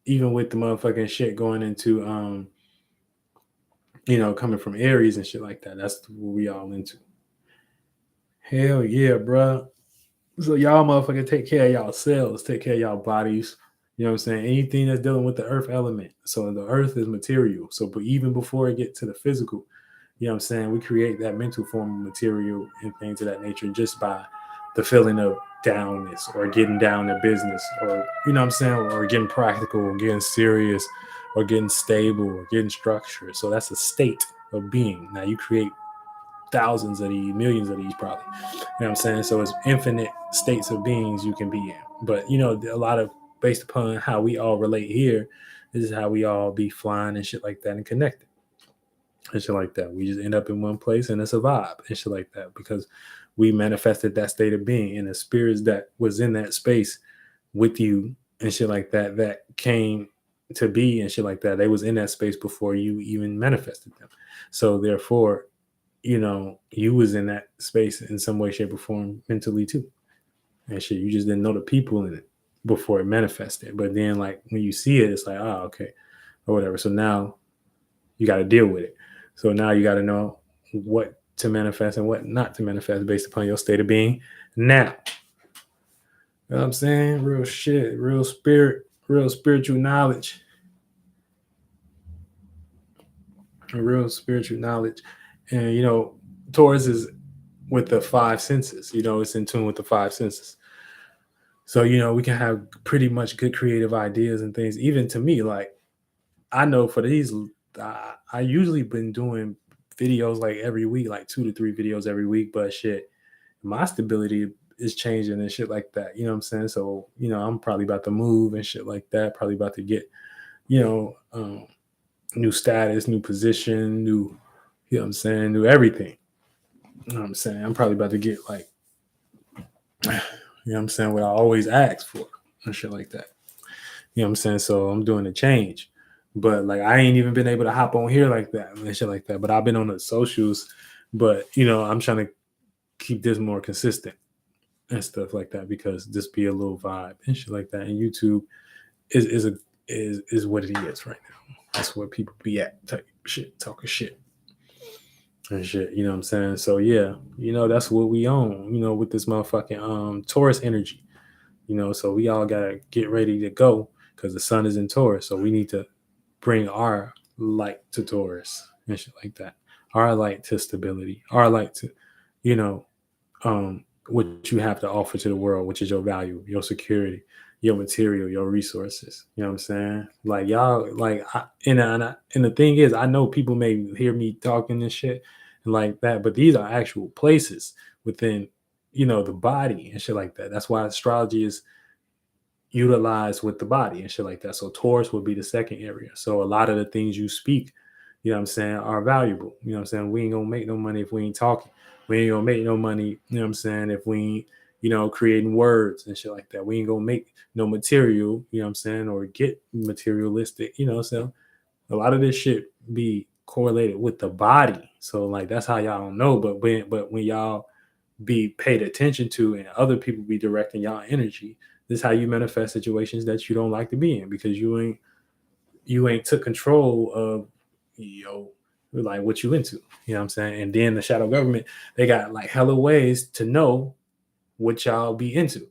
even with the motherfucking shit going into coming from Aries and shit like that. That's what we all into. Hell yeah, bro. So y'all motherfucker take care of y'all cells, take care of y'all bodies. You know what I'm saying? Anything that's dealing with the earth element. So the earth is material. So but even before it get to the physical, you know what I'm saying, we create that mental form of material and things of that nature just by the feeling of downness or getting down to business or you know what I'm saying, or getting practical or getting serious or getting stable or getting structured. So that's a state of being. Now you create thousands of these, millions of these probably. You know what I'm saying? So it's infinite states of beings you can be in. But a lot of based upon how we all relate here, this is how we all be flying and shit like that and connected and shit like that. We just end up in one place and it's a vibe and shit like that because we manifested that state of being and the spirits that was in that space with you and shit like that that came to be and shit like that. They was in that space before you even manifested them. So therefore, you was in that space in some way, shape, or form mentally too. And shit, you just didn't know the people in it before it manifested. But then like when you see it, it's like, oh, okay, or whatever. So now you got to deal with it. So now you got to know what to manifest and what not to manifest based upon your state of being now. You know what I'm saying? Real shit, real spirit, real spiritual knowledge. Real spiritual knowledge. And Taurus is with the five senses. It's in tune with the five senses. So, we can have pretty much good creative ideas and things. Even to me, like I know for these, I usually been doing videos like every week, like 2 to 3 videos every week. But shit, my stability is changing and shit like that. You know what I'm saying? So, I'm probably about to move and shit like that. Probably about to get, new status, new position, new, you know what I'm saying, new everything. You know what I'm saying? I'm probably about to get like, you know what I'm saying, what I always ask for and shit like that. You know what I'm saying? So I'm doing a change. But like I ain't even been able to hop on here like that and shit like that. But I've been on the socials. But I'm trying to keep this more consistent and stuff like that because this be a little vibe and shit like that. And YouTube is what it is right now. That's where people be at, type shit, talking shit and shit. You know what I'm saying? So yeah, that's what we own. With this motherfucking Taurus energy. So we all gotta get ready to go because the sun is in Taurus. So we need to bring our light to Taurus and shit like that. Our light to stability. Our light to, what you have to offer to the world, which is your value, your security, your material, your resources. You know what I'm saying? Like y'all, like, and the thing is, I know people may hear me talking this shit and like that, but these are actual places within, the body and shit like that. That's why astrology is utilized with the body and shit like that. So Taurus would be the second area. So a lot of the things you speak, you know what I'm saying, are valuable. You know what I'm saying? We ain't gonna make no money if we ain't talking. We ain't gonna make no money, you know what I'm saying, if we ain't, creating words and shit like that. We ain't gonna make no material, you know what I'm saying, or get materialistic, so a lot of this shit be correlated with the body. So like that's how y'all don't know. But when y'all be paid attention to and other people be directing y'all energy, this is how you manifest situations that you don't like to be in because you ain't took control of like what you into. You know what I'm saying? And then the shadow government, they got like hella ways to know what y'all be into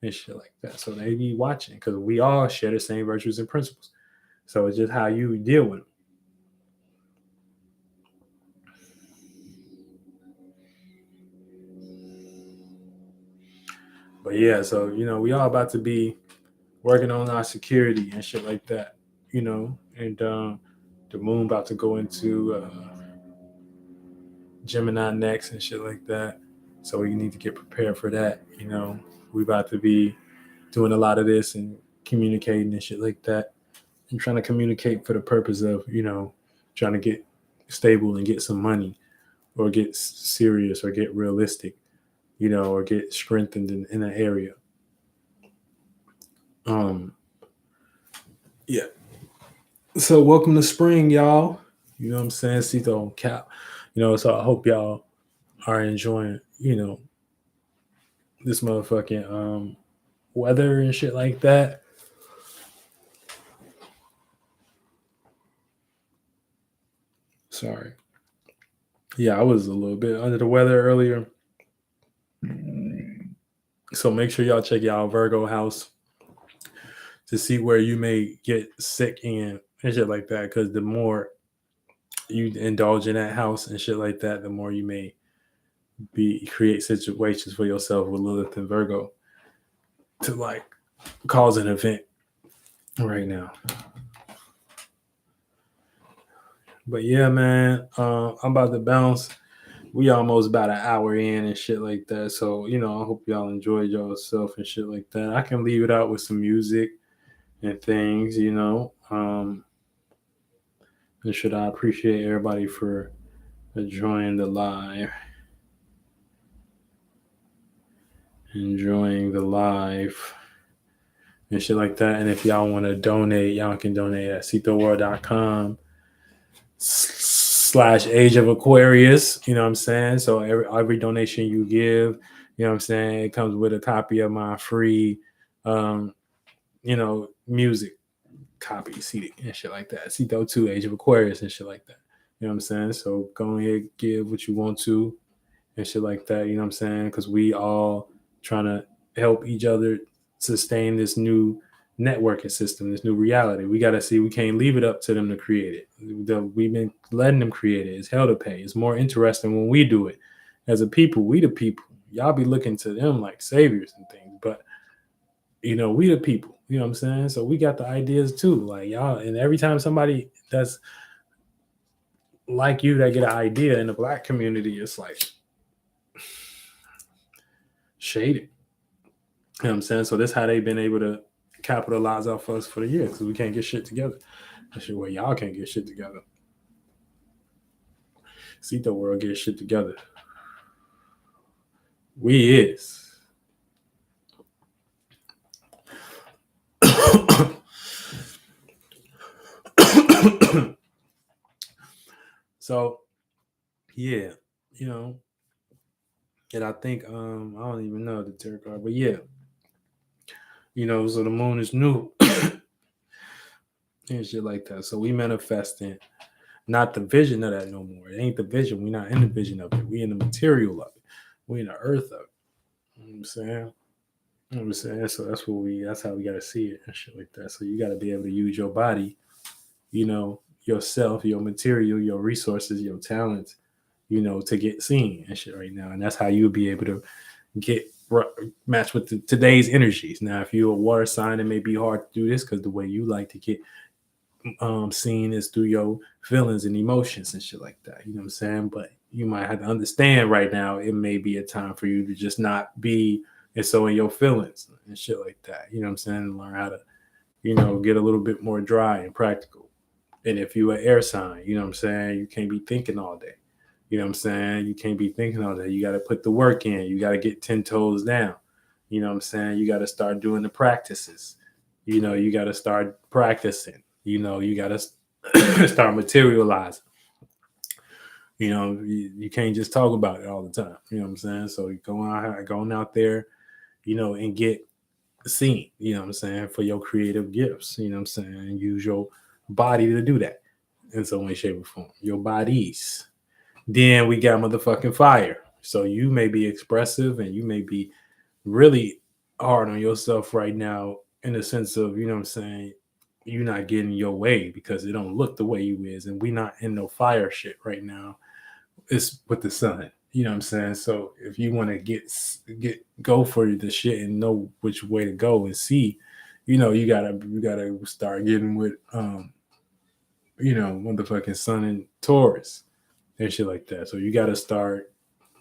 and shit like that. So they be watching because we all share the same virtues and principles. So it's just how you deal with them. But yeah, so we all about to be working on our security and shit like that, and the moon about to go into Gemini next and shit like that. So we need to get prepared for that. We about to be doing a lot of this and communicating and shit like that. And trying to communicate for the purpose of, trying to get stable and get some money or get serious or get realistic, or get strengthened in an area. Yeah. So welcome to spring, y'all. You know what I'm saying? Cito on cap. So I hope y'all are enjoying, this motherfucking weather and shit like that. Sorry. Yeah, I was a little bit under the weather earlier. So make sure y'all check y'all Virgo house to see where you may get sick and shit like that. Because the more you indulge in that house and shit like that, the more you may create situations for yourself with Lilith and Virgo to like cause an event right now. But yeah, man, I'm about to bounce. We almost about an hour in and shit like that. So, I hope y'all enjoyed yourself and shit like that. I can leave it out with some music and things, and should I appreciate everybody for enjoying the live. Enjoying the live and shit like that. And if y'all want to donate, y'all can donate at citoworld.com/Age of Aquarius. You know what I'm saying? So every donation you give, you know what I'm saying, it comes with a copy of my free music copy CD and shit like that. Cito 2, Age of Aquarius and shit like that. You know what I'm saying? So go ahead, give what you want to and shit like that. You know what I'm saying? Because we all trying to help each other sustain this new networking system, this new reality. We got to see, we can't leave it up to them to create it. We've been letting them create it. It's hell to pay. It's more interesting when we do it. As a people, we the people. Y'all be looking to them like saviors and things, but we the people. You know what I'm saying? So we got the ideas too. Like y'all, and every time somebody that's like you that get an idea in the Black community, it's like shaded. You know what I'm saying? So this how they've been able to capitalize off us for the years because we can't get shit together. That's where y'all can't get shit together. See the world get shit together. We is. So yeah, and I think I don't even know the tarot card, but yeah. So the moon is new and shit like that. So we manifesting not the vision of that no more. It ain't the vision. We not in the vision of it. We in the material of it. We in the earth of it. You know what I'm saying? You know what I'm saying? So that's how we gotta see it and shit like that. So you gotta be able to use your body, yourself, your material, your resources, your talents, to get seen and shit right now. And that's how you'll be able to get match with today's energies. Now, if you're a water sign, it may be hard to do this because the way you like to get seen is through your feelings and emotions and shit like that. You know what I'm saying? But you might have to understand right now it may be a time for you to just not be and so in your feelings and shit like that. You know what I'm saying? And learn how to, get a little bit more dry and practical. And if you're an air sign, you know what I'm saying? You can't be thinking all day. You know what I'm saying? You can't be thinking all day. You got to put the work in. You got to get 10 toes down. You know what I'm saying? You got to start doing the practices. You got to start practicing. You got to start materializing. You can't just talk about it all the time. You know what I'm saying? So going out there, and get seen, you know what I'm saying, for your creative gifts. You know what I'm saying? And use your body to do that in some way, shape, or form. Your bodies. Then we got motherfucking fire. So you may be expressive and you may be really hard on yourself right now in the sense of, you know what I'm saying, you're not getting your way because it don't look the way you is. And we not in no fire shit right now. It's with the sun. You know what I'm saying? So if you want to go for the shit and know which way to go and see, you gotta start getting with motherfucking sun and Taurus and shit like that. So you gotta start,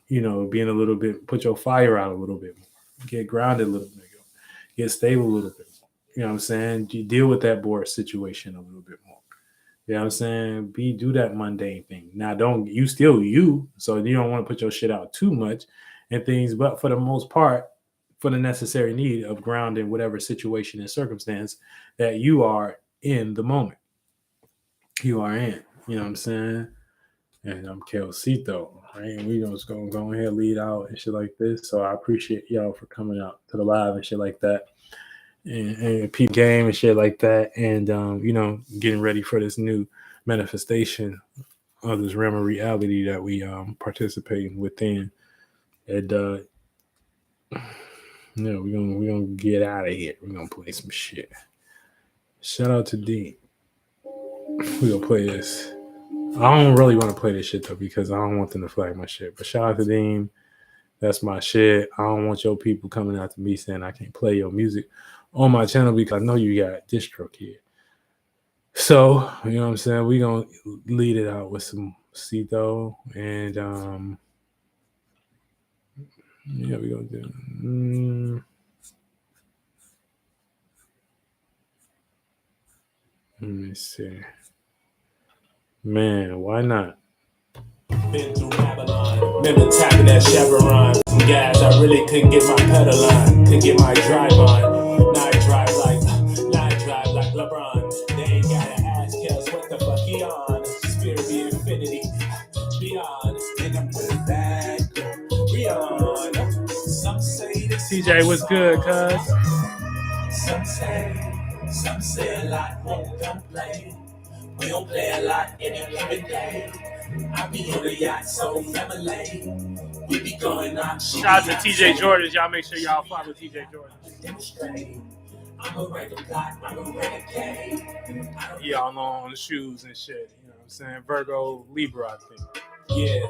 being a little bit, put your fire out a little bit more, get grounded a little bit more, get stable a little bit more. You know what I'm saying? You deal with that board situation a little bit more. You know what I'm saying? Do that mundane thing. Now, you still you, so you don't want to put your shit out too much and things, but for the most part, for the necessary need of grounding whatever situation and circumstance that you are in the moment. You are in. You know what I'm saying? And I'm Kelsito, right? And we just gonna go ahead and lead out and shit like this. So I appreciate y'all for coming out to the live and shit like that. And peep game and shit like that, and getting ready for this new manifestation of this realm of reality that we participating within. And we're gonna get out of here. We're gonna play some shit. Shout out to Dean. We're gonna play this. I don't really want to play this shit though because I don't want them to flag my shit. But shout out to Dean. That's my shit. I don't want your people coming out to me saying I can't play your music on my channel because I know you got distro kid. So, you know what I'm saying? We're going to lead it out with some Cito and, yeah, we're going to do, let me see. Man, why not? Been through Babylon, remember tapping that Chevron. Some gas, I really couldn't get my pedal on, couldn't get my drive on. Now I drive like LeBron. They ain't gotta ask us what the fuck he on. Spirit be infinity, beyond, and I'm putting back beyond. Some say this TJ was good, cuz. Some say a lot won't complain. We don't play a lot any given day. I be on the yacht, so family. We be going out. Shout out to TJ Jordan. Y'all make sure y'all follow TJ Jordan. I'm a renegade. Yeah, all on the shoes and shit. You know what I'm saying? Virgo, Libra, I think. Yeah.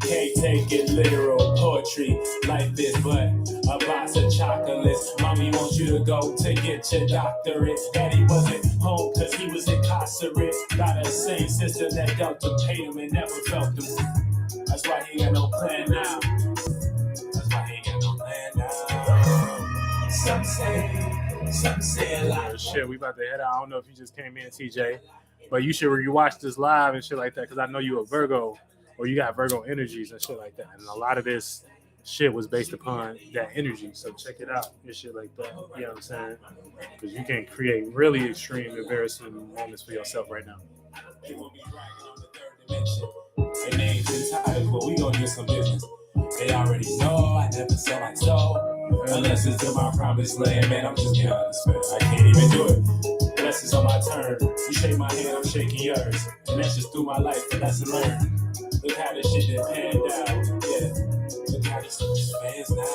Can't take it literal, poetry like this, but a box of chocolates. Mommy wants you to go to get your doctorate. Daddy wasn't home cause he was incarcerate. Got a same system that dealt him, paid him, and never felt him. That's why he ain't got no plan now. Some say a lot. Shit, we about to head out. I don't know if you just came in, TJ, but you should rewatch this live and shit like that because I know you a Virgo. Or you got Virgo energies and shit like that. And a lot of this shit was based upon that energy. So check it out and shit like that. You know what I'm saying? Because you can create really extreme, embarrassing moments for yourself right now. Their names and titles, but we gonna get some business. They already know I never sell my soul. Unless it's in my promised land, man, I'm just getting honest, man. I can't even do it. Unless it's on my turn. You shake my hand, I'm shaking yours. And that's just through my life, a lesson learned. Look how this shit done panned out, yeah. Look how this fans now.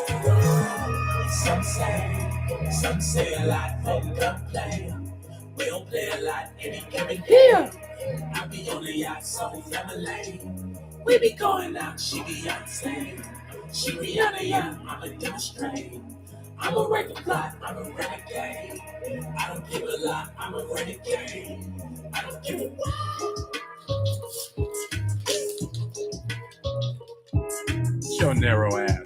Some say a lot, won't complain. We don't play a lot, any given day. I be on the yacht, so family. We be going out, she Beyonce. She be on the yacht, I'ma demonstrate. I'm a record plot, I'm a renegade. I don't give a lot, I'm a renegade. I don't give a your narrow ass.